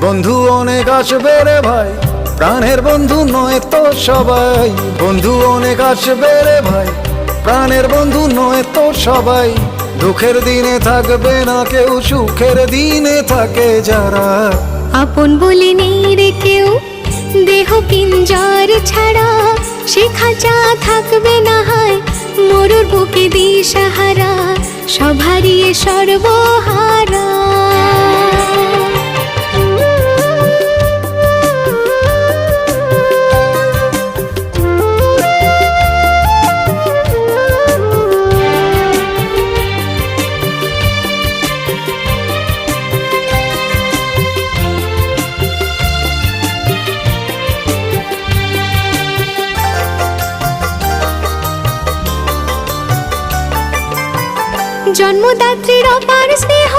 বন্ধু অনেক আসবে রে ভাই, প্রাণের বন্ধু নয় তো সবাই। বন্ধু অনেক আসবে রে ভাই, প্রাণের বন্ধু নয় তো সবাই। দুঃখের দিনে থাকবে না কেউ, সুখের দিনে থাকে যারা। আপন বলে নেই রে কেউ, দেহ পিঞ্জর ছাড়া। সে খাঁচা থাকবে না হয়, মরুর বুকে দিশাহারা। সবারই এ সর্বহারা। জন্মদাত্রীর অপার স্নেহ